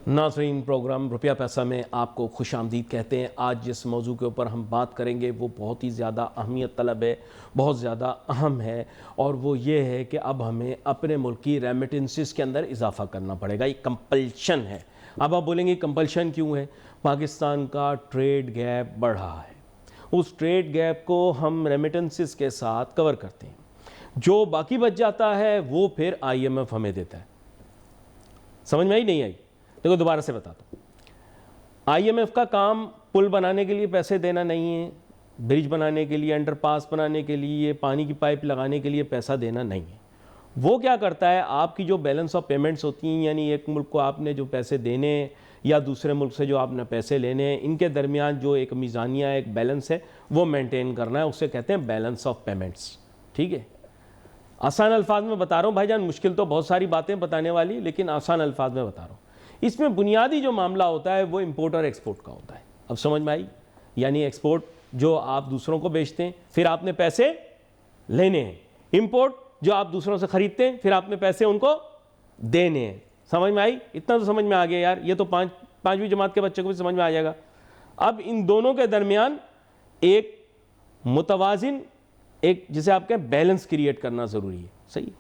ناظرین، پروگرام روپیہ پیسہ میں آپ کو خوش آمدید کہتے ہیں۔ آج جس موضوع کے اوپر ہم بات کریں گے وہ بہت ہی زیادہ اہمیت طلب ہے، بہت زیادہ اہم ہے، اور وہ یہ ہے کہ اب ہمیں اپنے ملک کی ریمیٹنسز کے اندر اضافہ کرنا پڑے گا۔ یہ کمپلشن ہے۔ اب آپ بولیں گے کمپلشن کیوں ہے؟ پاکستان کا ٹریڈ گیپ بڑھ رہا ہے، اس ٹریڈ گیپ کو ہم ریمیٹنسز کے ساتھ کور کرتے ہیں، جو باقی بچ جاتا ہے وہ پھر آئی ایم ایف ہمیں دیتا ہے۔ سمجھ میں نہیں آئی؟ دیکھو دوبارہ سے بتاتا ہوں۔ آئی ایم ایف کا کام پل بنانے کے لیے پیسے دینا نہیں ہے، برج بنانے کے لیے، انڈر پاس بنانے کے لیے، پانی کی پائپ لگانے کے لیے پیسہ دینا نہیں ہے۔ وہ کیا کرتا ہے، آپ کی جو بیلنس آف پیمنٹس ہوتی ہیں، یعنی ایک ملک کو آپ نے جو پیسے دینے ہیں یا دوسرے ملک سے جو آپ نے پیسے لینے ہیں، ان کے درمیان جو ایک میزانیہ، ایک بیلنس ہے، وہ مینٹین کرنا ہے، اسے کہتے ہیں بیلنس آف پیمنٹس۔ ٹھیک ہے، آسان الفاظ میں بتا رہا ہوں بھائی جان، مشکل تو بہت ساری باتیں بتانے والی، لیکن آسان الفاظ میں بتا رہا ہوں۔ اس میں بنیادی جو معاملہ ہوتا ہے وہ امپورٹ اور ایکسپورٹ کا ہوتا ہے۔ اب سمجھ میں آئی؟ یعنی ایکسپورٹ جو آپ دوسروں کو بیچتے ہیں، پھر آپ نے پیسے لینے ہیں۔ امپورٹ جو آپ دوسروں سے خریدتے ہیں، پھر آپ نے پیسے ان کو دینے ہیں۔ سمجھ میں آئی؟ اتنا تو سمجھ میں آ گیا یار، یہ تو پانچویں جماعت کے بچے کو بھی سمجھ میں آ جائے گا۔ اب ان دونوں کے درمیان ایک متوازن، ایک جسے آپ کہیں بیلنس کریٹ کرنا ضروری ہے۔ صحیح،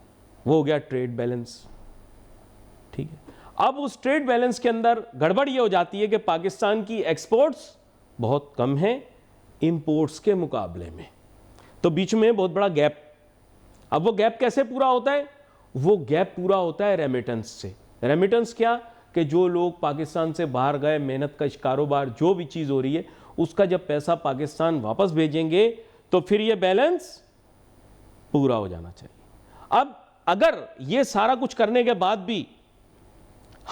وہ ہو گیا ٹریڈ بیلنس۔ ٹھیک ہے، اب اس ٹریڈ بیلنس کے اندر گڑبڑ یہ ہو جاتی ہے کہ پاکستان کی ایکسپورٹس بہت کم ہیں امپورٹس کے مقابلے میں، تو بیچ میں بہت بڑا گیپ۔ اب وہ گیپ کیسے پورا ہوتا ہے؟ وہ گیپ پورا ہوتا ہے ریمیٹنس سے۔ ریمیٹنس کیا کہ جو لوگ پاکستان سے باہر گئے، محنت کش کاروبار جو بھی چیز ہو رہی ہے، اس کا جب پیسہ پاکستان واپس بھیجیں گے تو پھر یہ بیلنس پورا ہو جانا چاہیے۔ اب اگر یہ سارا کچھ کرنے کے بعد بھی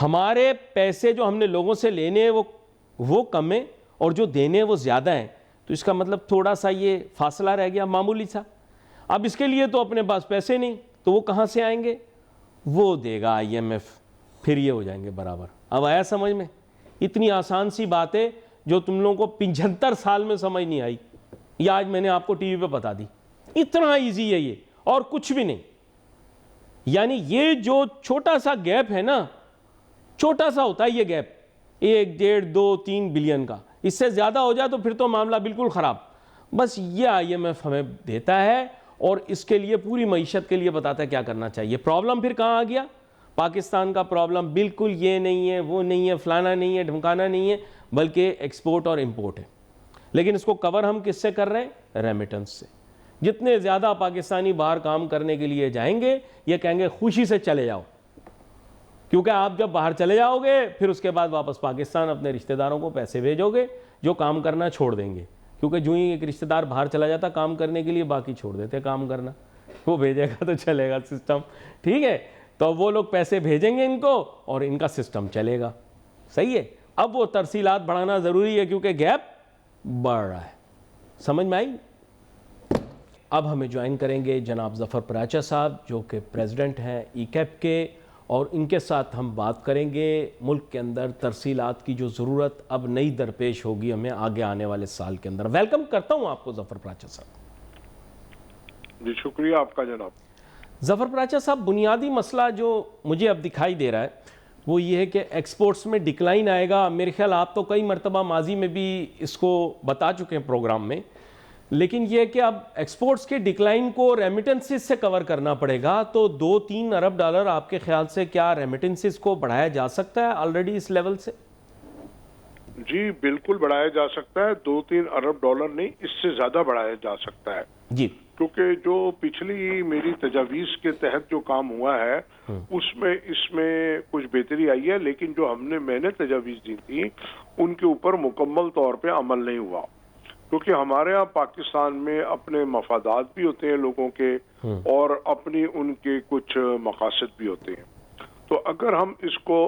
ہمارے پیسے جو ہم نے لوگوں سے لینے ہیں وہ کم ہیں اور جو دینے ہیں وہ زیادہ ہیں، تو اس کا مطلب تھوڑا سا یہ فاصلہ رہ گیا، معمولی سا۔ اب اس کے لیے تو اپنے پاس پیسے نہیں، تو وہ کہاں سے آئیں گے؟ وہ دے گا آئی ایم ایف، پھر یہ ہو جائیں گے برابر۔ اب آیا سمجھ میں؟ اتنی آسان سی بات ہے جو تم لوگوں کو 75 سال میں سمجھ نہیں آئی، یہ آج میں نے آپ کو ٹی وی پہ بتا دی۔ اتنا ایزی ہے یہ، اور کچھ بھی نہیں۔ یعنی یہ جو چھوٹا سا گیپ ہے نا، چھوٹا سا ہوتا ہے یہ گیپ، 1، 1.5، 2، 3 بلین کا، اس سے زیادہ ہو جائے تو پھر تو معاملہ بالکل خراب۔ بس یہ آئی ایم ایف ہمیں دیتا ہے اور اس کے لیے پوری معیشت کے لیے بتاتا ہے کیا کرنا چاہیے۔ پرابلم پھر کہاں آ گیا؟ پاکستان کا پرابلم بالکل یہ نہیں ہے، وہ نہیں ہے، فلانا نہیں ہے، ڈھمکانا نہیں ہے، بلکہ ایکسپورٹ اور امپورٹ ہے۔ لیکن اس کو کور ہم کس سے کر رہے ہیں؟ ریمیٹنس سے۔ جتنے زیادہ پاکستانی باہر کام کرنے کے لیے جائیں گے، یہ کہیں گے خوشی سے چلے جاؤ، کیونکہ آپ جب باہر چلے جاؤ گے پھر اس کے بعد واپس پاکستان اپنے رشتہ داروں کو پیسے بھیجو گے جو کام کرنا چھوڑ دیں گے، کیونکہ جو ہی ایک رشتہ دار باہر چلا جاتا کام کرنے کے لیے، باقی چھوڑ دیتے کام کرنا، وہ بھیجے گا تو چلے گا سسٹم۔ ٹھیک ہے، تو وہ لوگ پیسے بھیجیں گے ان کو اور ان کا سسٹم چلے گا۔ صحیح ہے، اب وہ ترسیلات بڑھانا ضروری ہے کیونکہ گیپ بڑھ رہا ہے۔ سمجھ میں آئی؟ اب ہمیں جوائن کریں گے جناب ظفر پراچا صاحب، جو کہ پریزیڈنٹ ہیں ای کیپ کے، اور ان کے ساتھ ہم بات کریں گے ملک کے اندر ترسیلات کی جو ضرورت اب نئی درپیش ہوگی ہمیں آگے آنے والے سال کے اندر۔ ویلکم کرتا ہوں آپ کو ظفر پراچا صاحب۔ جی شکریہ آپ کا جناب۔ ظفر پراچا صاحب، بنیادی مسئلہ جو مجھے اب دکھائی دے رہا ہے وہ یہ ہے کہ ایکسپورٹس میں ڈکلائن آئے گا۔ میرے خیال آپ تو کئی مرتبہ ماضی میں بھی اس کو بتا چکے ہیں پروگرام میں، لیکن یہ کہ اب ایکسپورٹس کے ڈکلائن کو ریمیٹنسز سے کور کرنا پڑے گا، تو 2-3 ارب ڈالر آپ کے خیال سے کیا ریمیٹنسز کو بڑھایا جا سکتا ہے آلریڈی اس لیول سے؟ جی بالکل بڑھایا جا سکتا ہے، 2-3 ارب ڈالر نہیں، اس سے زیادہ بڑھایا جا سکتا ہے جی، کیونکہ جو پچھلی میری تجاویز کے تحت جو کام ہوا ہے اس میں کچھ بہتری آئی ہے، لیکن جو میں نے تجاویز دی تھی ان کے اوپر مکمل طور پہ عمل نہیں ہوا، کیونکہ ہمارے ہاں پاکستان میں اپنے مفادات بھی ہوتے ہیں لوگوں کے اور اپنی ان کے کچھ مقاصد بھی ہوتے ہیں۔ تو اگر ہم اس کو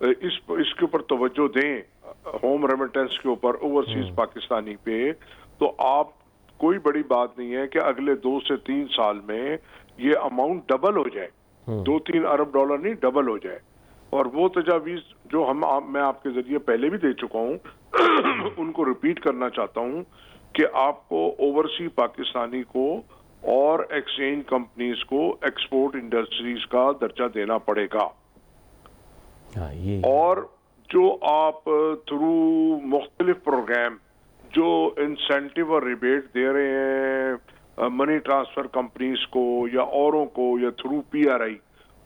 اس کے اوپر توجہ دیں، ہوم ریمیٹنس کے اوپر، اوورسیز پاکستانی پہ، تو آپ کوئی بڑی بات نہیں ہے کہ اگلے 2 سے 3 سال میں یہ اماؤنٹ ڈبل ہو جائے، 2-3 ارب ڈالر نہیں، ڈبل ہو جائے۔ اور وہ تجاویز جو میں آپ کے ذریعے پہلے بھی دے چکا ہوں ان کو ریپیٹ کرنا چاہتا ہوں کہ آپ کو اوورسی پاکستانی کو اور ایکسچینج کمپنیز کو ایکسپورٹ انڈسٹریز کا درجہ دینا پڑے گا۔ ہاں یہ اور جو آپ تھرو مختلف پروگرام جو انسینٹیو اور ریبیٹ دے رہے ہیں منی ٹرانسفر کمپنیز کو یا اوروں کو یا تھرو پی آر آئی،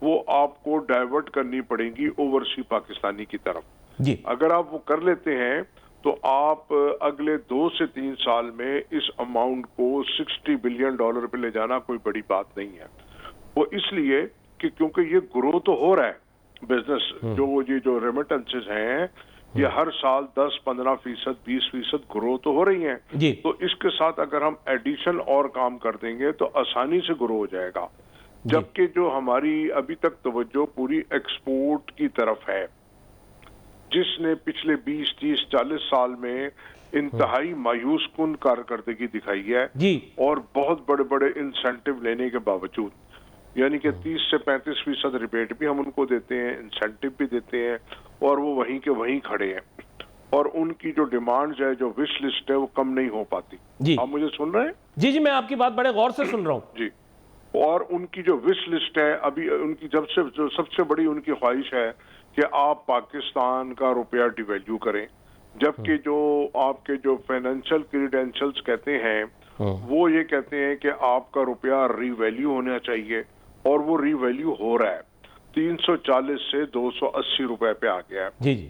وہ آپ کو ڈائیورٹ کرنی پڑیں گی اوورسیز پاکستانی کی طرف. جی اگر آپ وہ کر لیتے ہیں تو آپ اگلے 2 سے 3 سال میں اس اماؤنٹ کو $60 بلین پہ لے جانا کوئی بڑی بات نہیں ہے. وہ اس لیے کہ کیونکہ یہ گرو تو ہو رہا ہے بزنس، جو ریمیٹنسز ہیں یہ ہر سال 10-15%، 20% گرو تو ہو رہی ہیں. جی تو اس کے ساتھ اگر ہم ایڈیشن اور کام کر دیں گے تو آسانی سے گرو ہو جائے گا. جبکہ جو ہماری ابھی تک توجہ پوری ایکسپورٹ کی طرف ہے، جس نے پچھلے 20-30-40 سال میں انتہائی مایوس کن کارکردگی دکھائی ہے، جی اور بہت بڑے بڑے انسینٹیو لینے کے باوجود، یعنی کہ 30 سے 35% ریبیٹ بھی ہم ان کو دیتے ہیں، انسینٹیو بھی دیتے ہیں، اور وہ وہیں کے وہیں کھڑے ہیں، اور ان کی جو ڈیمانڈز ہے، جو وش لسٹ ہے، وہ کم نہیں ہو پاتی. جی آپ مجھے سن رہے ہیں؟ جی میں آپ کی بات بڑے غور سے سن رہا ہوں. جی. اور ان کی جو وش لسٹ ہے ابھی، ان کی جو سب سے بڑی ان کی خواہش ہے کہ آپ پاکستان کا روپیہ ڈی ویلیو کریں، جبکہ جو آپ کے جو فائنینشیل کریڈینشلز کہتے ہیں وہ یہ کہتے ہیں کہ آپ کا روپیہ ری ویلیو ہونا چاہیے، اور وہ ری ویلیو ہو رہا ہے. 340 سے 280 روپے پہ آ گیا ہے، جی جی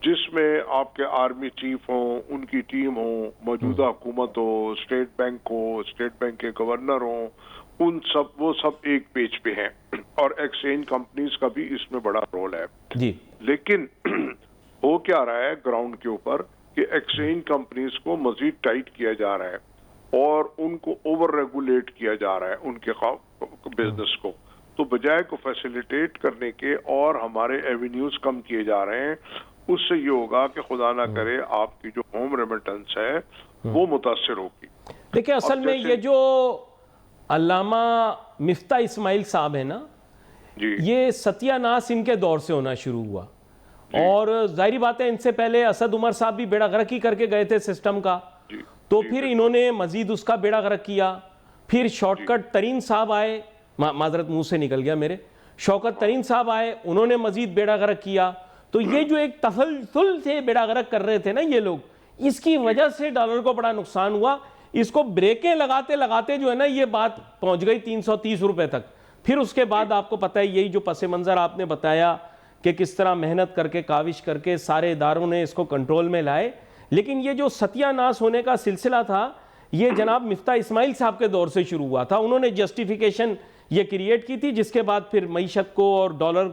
جس میں آپ کے آرمی چیف ہوں، ان کی ٹیم ہو، موجودہ حکومت ہو، اسٹیٹ بینک ہو، اسٹیٹ بینک کے گورنر ہوں، وہ سب ایک پیج پہ ہیں، اور ایکسچینج کمپنیز کا بھی اس میں بڑا رول ہے. جی لیکن ہو کیا رہا ہے گراؤنڈ کے اوپر کہ ایکسچینج کمپنیز کو مزید ٹائٹ کیا جا رہا ہے اور ان کو اوور ریگولیٹ کیا جا رہا ہے، ان کے بزنس کو. تو بجائے کو فیسیلیٹیٹ کرنے کے اور ہمارے ایونیوز کم کیے جا رہے ہیں. اس سے یہ ہوگا کہ خدا نہ کرے آپ کی جو ہوم ریمیٹنس ہے وہ متاثر ہوگی. دیکھیں اصل میں یہ جو علامہ مفتاح اسماعیل صاحب ہیں نا، جی یہ ستیہ ناس ان کے دور سے ہونا شروع ہوا، اور ظاہری بات ہے ان سے پہلے اسد عمر صاحب بھی بیڑا غرق ہی کر کے گئے تھے سسٹم کا. تو پھر انہوں نے مزید اس کا بیڑا غرق کیا. پھر شارٹ کٹ ترین صاحب آئے، معذرت منہ سے نکل گیا میرے، شوکت ترین صاحب آئے، انہوں نے مزید بیڑا غرق کیا. تو یہ جو ایک تسلسل سے بیڑا غرق کر رہے تھے نا یہ لوگ، اس کی وجہ سے ڈالر کو بڑا نقصان ہوا. اس کو بریکیں لگاتے لگاتے جو ہے نا یہ بات پہنچ گئی 330 روپے تک. پھر اس کے بعد آپ کو پتہ ہے یہی جو پس منظر آپ نے بتایا کہ کس طرح محنت کر کے کاوش کر کے سارے اداروں نے اس کو کنٹرول میں لائے. لیکن یہ جو ستیہ ناس ہونے کا سلسلہ تھا یہ جناب مفتاح اسماعیل صاحب کے دور سے شروع ہوا تھا. انہوں نے جسٹیفیکیشن یہ کریٹ کی تھی، جس کے بعد پھر معیشت کو اور ڈالر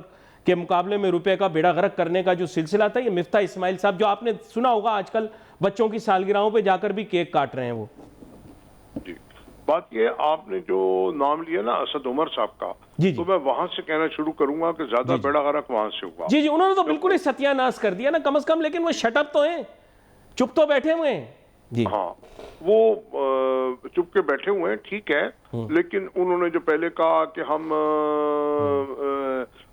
کے مقابلے میں روپے کا بیڑا غرق کرنے کا جو سلسلہ تھا، یہ مفتاح اسماعیل صاحب، جو آپ نے سنا ہوگا آج کل بچوں کی سالگرہوں پہ جا کر بھی کیک کاٹ رہے ہیں وہ. جی. بات یہ آپ نے جو نام لیا نا اسد عمر صاحب کا، تو میں وہاں سے کہنا شروع کروں گا کہ زیادہ بیڑا غرق وہاں سے ہوا. جی انہوں نے تو بالکل ہی ستیہ ناس کر دیا نا کم از کم. لیکن وہ شٹ اپ تو ہیں، چپ تو بیٹھے ہوئے ہیں. جی ہاں وہ چپ کے بیٹھے ہوئے ہیں، ٹھیک ہے. لیکن انہوں نے جو پہلے کہا کہ ہم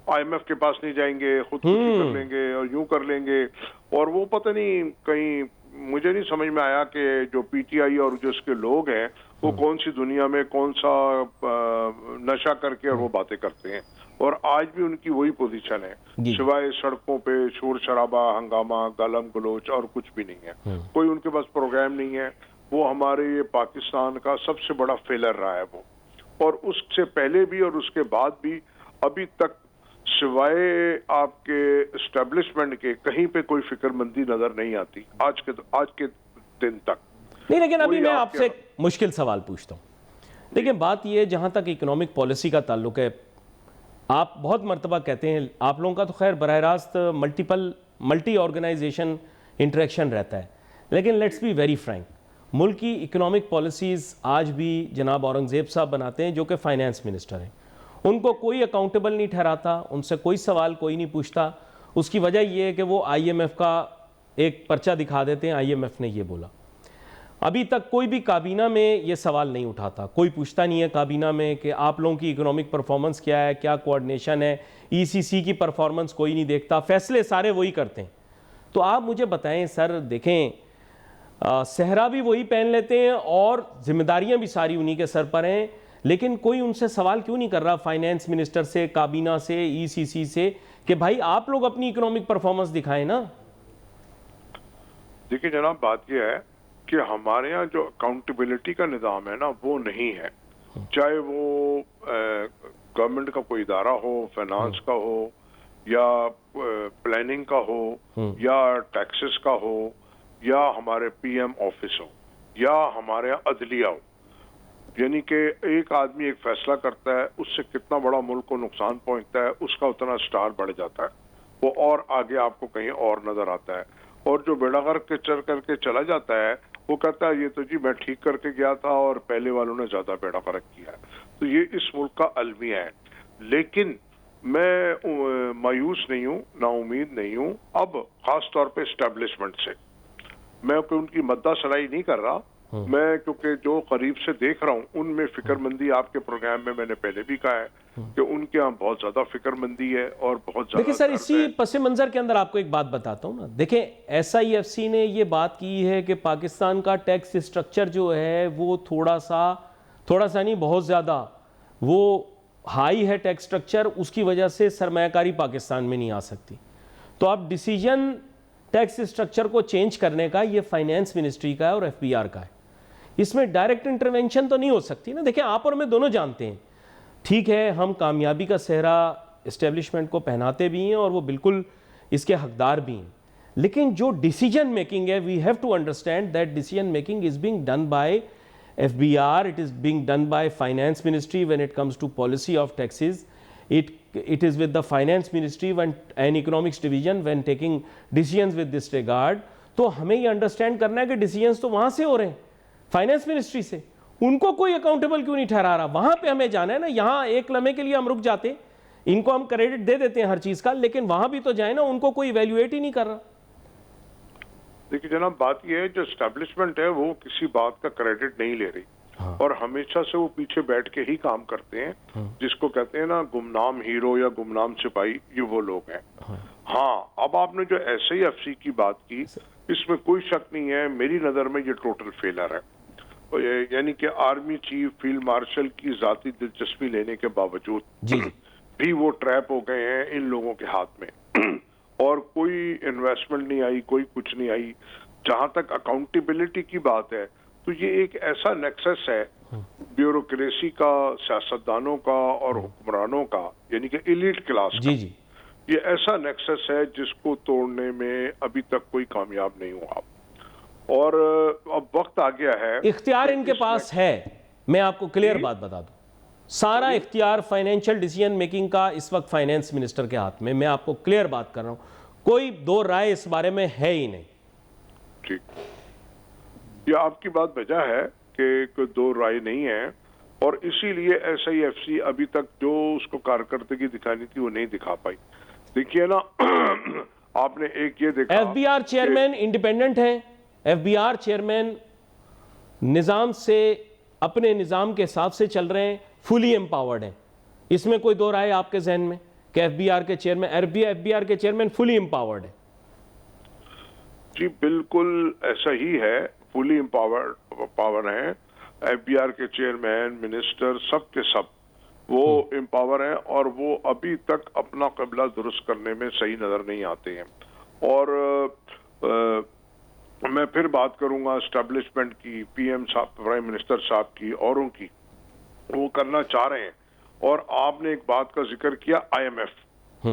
آئی ایم ایف کے پاس نہیں جائیں گے، خودکشی کر لیں گے اور یوں کر لیں گے، اور وہ پتہ نہیں کہیں مجھے نہیں سمجھ میں آیا کہ جو پی ٹی آئی اور جو اس کے لوگ ہیں وہ کون سی دنیا میں کون سا نشہ کر کے اور وہ باتیں کرتے ہیں. اور آج بھی ان کی وہی پوزیشن ہے، سوائے سڑکوں پہ شور شرابہ، ہنگامہ، گالم گلوچ، اور کچھ بھی نہیں ہے. کوئی ان کے پاس پروگرام نہیں ہے. وہ ہمارے یہ پاکستان کا سب سے بڑا فیلر رہا ہے وہ، اور اس سے پہلے بھی اور اس کے بعد بھی ابھی تک سوائے آپ کے اسٹیبلشمنٹ کے کہیں پہ کوئی فکر مندی نظر نہیں آتی آج کے دن تک. نہیں لیکن ابھی میں آپ سے ایک مشکل سوال پوچھتا ہوں. دیکھیں بات یہ جہاں تک اکنامک پالیسی کا تعلق ہے، آپ بہت مرتبہ کہتے ہیں، آپ لوگوں کا تو خیر براہ راست ملٹی آرگنائزیشن انٹریکشن رہتا ہے، لیکن لیٹس بی ویری فرینک، ملک کی اکنامک پالیسیز آج بھی جناب اورنگزیب صاحب بناتے ہیں جو کہ فائنانس منسٹر ہیں. ان کو کوئی اکاؤنٹیبل نہیں ٹھہراتا، ان سے کوئی سوال کوئی نہیں پوچھتا. اس کی وجہ یہ ہے کہ وہ آئی ایم ایف کا ایک پرچہ دکھا دیتے ہیں، آئی ایم ایف نے یہ بولا. ابھی تک کوئی بھی کابینہ میں یہ سوال نہیں اٹھاتا، کوئی پوچھتا نہیں ہے کابینہ میں کہ آپ لوگوں کی اکنامک پرفارمنس کیا ہے، کیا کوآرڈینیشن ہے. ای سی سی کی پرفارمنس کوئی نہیں دیکھتا، فیصلے سارے وہی کرتے ہیں. تو آپ مجھے بتائیں سر، دیکھیں صحرا بھی وہی پہن لیتے ہیں اور ذمہ داریاں بھی ساری انہی کے سر پر ہیں، لیکن کوئی ان سے سوال کیوں نہیں کر رہا فائنینس منسٹر سے, کابینہ سے, ای سی سی سے, کہ بھائی آپ لوگ اپنی اکنامک پرفارمنس دکھائیں نا. دیکھیں جناب, بات یہ ہے کہ ہمارے ہاں جو اکاؤنٹیبلٹی کا نظام ہے نا وہ نہیں ہے. چاہے وہ گورنمنٹ کا کوئی ادارہ ہو, فائنانس کا ہو, یا پلاننگ کا ہو, یا ٹیکسز کا ہو, یا ہمارے پی ایم آفس ہو, یا ہمارے یہاں عدلیہ ہو. یعنی کہ ایک آدمی ایک فیصلہ کرتا ہے, اس سے کتنا بڑا ملک کو نقصان پہنچتا ہے, اس کا اتنا سٹار بڑھ جاتا ہے, وہ اور آگے آپ کو کہیں اور نظر آتا ہے. اور جو بیڑا غرق کے چر کر کے چلا جاتا ہے وہ کہتا ہے یہ تو جی میں ٹھیک کر کے گیا تھا اور پہلے والوں نے زیادہ بیڑا غرق کیا ہے. تو یہ اس ملک کا المیہ ہے. لیکن میں مایوس نہیں ہوں, نا امید نہیں ہوں. اب خاص طور پہ اسٹیبلشمنٹ سے میں ان کی مدہ سرائی نہیں کر رہا. میں کیونکہ جو قریب سے دیکھ رہا ہوں ان میں فکر مندی, آپ کے پروگرام میں نے پہلے بھی کہا ہے کہ ان کے ہاں بہت زیادہ فکر مندی ہے اور بہت زیادہ. دیکھیں سر, اسی پس منظر کے اندر آپ کو ایک بات بتاتا ہوں نا. دیکھیں ایس آئی ایف سی نے یہ بات کی ہے کہ پاکستان کا ٹیکس اسٹرکچر جو ہے وہ تھوڑا سا نہیں بہت زیادہ وہ ہائی ہے ٹیکس اسٹرکچر, اس کی وجہ سے سرمایہ کاری پاکستان میں نہیں آ سکتی. تو اب ڈیسیجن ٹیکس اسٹرکچر کو چینج کرنے کا یہ فائنینس منسٹری کا ہے اور ایف بی آر کا ہے. اس میں ڈائریکٹ انٹرونشن تو نہیں ہو سکتی نا. دیکھیں آپ اور میں دونوں جانتے ہیں, ٹھیک ہے ہم کامیابی کا صحرا اسٹیبلشمنٹ کو پہناتے بھی ہیں اور وہ بالکل اس کے حقدار بھی ہیں, لیکن جو ڈیسیجن میکنگ ہے we have to understand that decision making is being done by F B R, it is being done by finance ministry when it comes to policy of taxes, it is with the finance ministry and economics division when taking decisions with this regard. تو ہمیں یہ understand کرنا ہے کہ decisions تو وہاں سے ہو رہے ہیں فائنینس منسٹری سے, ان کو کوئی اکاؤنٹیبل کیوں نہیں ٹھہرا رہا. وہاں پہ ہمیں جانا ہے نا. یہاں ایک لمحے کے لیے ہم رک جاتے, ان کو ہم کریڈٹ دے دیتے ہیں ہر چیز کا, لیکن وہاں بھی تو جائیں نا, ان کو کوئی ایویلویٹ ہی نہیں کر رہا. دیکھیے جناب, بات یہ ہے جو اسٹیبلشمنٹ ہے وہ کسی بات کا کریڈٹ نہیں لے رہی اور ہمیشہ سے وہ پیچھے بیٹھ کے ہی کام کرتے ہیں, جس کو کہتے ہیں نا گمنام ہیرو یا گمنام سپاہی, یہ وہ لوگ ہیں. ہاں, اب آپ نے جو ایس آئی ایف سی کی بات کی اس میں کوئی شک نہیں ہے, میری نظر میں یہ ٹوٹل فیلر ہے. یعنی کہ آرمی چیف فیلڈ مارشل کی ذاتی دلچسپی لینے کے باوجود بھی وہ ٹریپ ہو گئے ہیں ان لوگوں کے ہاتھ میں, اور کوئی انویسٹمنٹ نہیں آئی, کوئی کچھ نہیں آئی. جہاں تک اکاؤنٹیبلٹی کی بات ہے تو یہ ایک ایسا نیکسس ہے بیوروکریسی کا, سیاستدانوں کا اور حکمرانوں کا, یعنی کہ ایلیٹ کلاس کا. یہ ایسا نیکسس ہے جس کو توڑنے میں ابھی تک کوئی کامیاب نہیں ہوا, اور اب وقت آ گیا ہے. اختیار ان کے پاس ہے, میں آپ کو کلیئر بات بتا دوں, سارا اختیار فائنینشل ڈیسیجن میکنگ کا اس وقت فائنینس منسٹر کے ہاتھ میں. میں آپ کو کلیئر بات کر رہا ہوں, کوئی دو رائے اس بارے میں ہے ہی نہیں. ٹھیک, یہ آپ کی بات وجہ ہے کہ کوئی دو رائے نہیں ہے, اور اسی لیے ایس آئی ایف سی ابھی تک جو اس کو کارکردگی دکھانی تھی وہ نہیں دکھا پائی. دیکھیے نا, آپ نے ایک یہ دیکھا F B R chairman independent ہے, ایف بی آر چیئرمین نظام سے اپنے نظام کے حساب سے چل رہے ہیں, فلی امپاورڈ ہیں. اس میں کوئی دو رائے آپ کے ذہن میں کہ ایف بی آر کے چیئرمین فلی امپاورڈ ہے؟ جی بالکل ایسا ہی ہے, فلی امپاور ہیں. ایف بی آر کے چیئرمین, منسٹر, سب کے سب وہ امپاور ہیں, اور وہ ابھی تک اپنا قبلہ درست کرنے میں صحیح نظر نہیں آتے ہیں. اور میں پھر بات کروں گا اسٹیبلشمنٹ کی, پی ایم صاحب, پرائم منسٹر صاحب کی, اوروں کی, وہ کرنا چاہ رہے ہیں. اور آپ نے ایک بات کا ذکر کیا, آئی ایم ایف,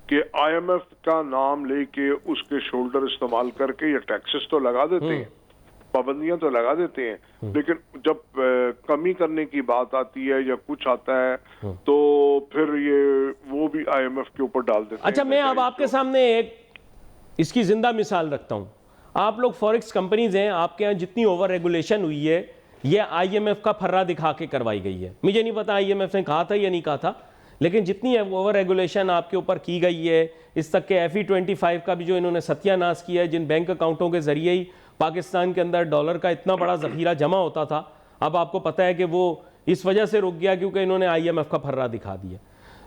کہ آئی ایم ایف کا نام لے کے اس کے شولڈر استعمال کر کے یہ ٹیکسز تو لگا دیتے ہیں, پابندیاں تو لگا دیتے ہیں, لیکن جب کمی کرنے کی بات آتی ہے یا کچھ آتا ہے تو پھر یہ وہ بھی آئی ایم ایف کے اوپر ڈال دیتے ہیں. اچھا, میں اب آپ کے سامنے ایک اس کی زندہ مثال رکھتا ہوں. آپ لوگ فوریکس کمپنیز ہیں, آپ کے ہاں جتنی اوور ریگولیشن ہوئی ہے یہ آئی ایم ایف کا پھرا دکھا کے کروائی گئی ہے. مجھے نہیں پتا آئی ایم ایف نے کہا تھا یا نہیں کہا تھا, لیکن جتنی اوور ریگولیشن آپ کے اوپر کی گئی ہے, اس تک کہ FE25 کا بھی جو انہوں نے ستیہ ناش کیا ہے, جن بینک اکاؤنٹوں کے ذریعے ہی پاکستان کے اندر ڈالر کا اتنا بڑا ذخیرہ جمع ہوتا تھا, اب آپ کو پتہ ہے کہ وہ اس وجہ سے رک گیا کیونکہ انہوں نے آئی ایم ایف کا پھرا دکھا دیا.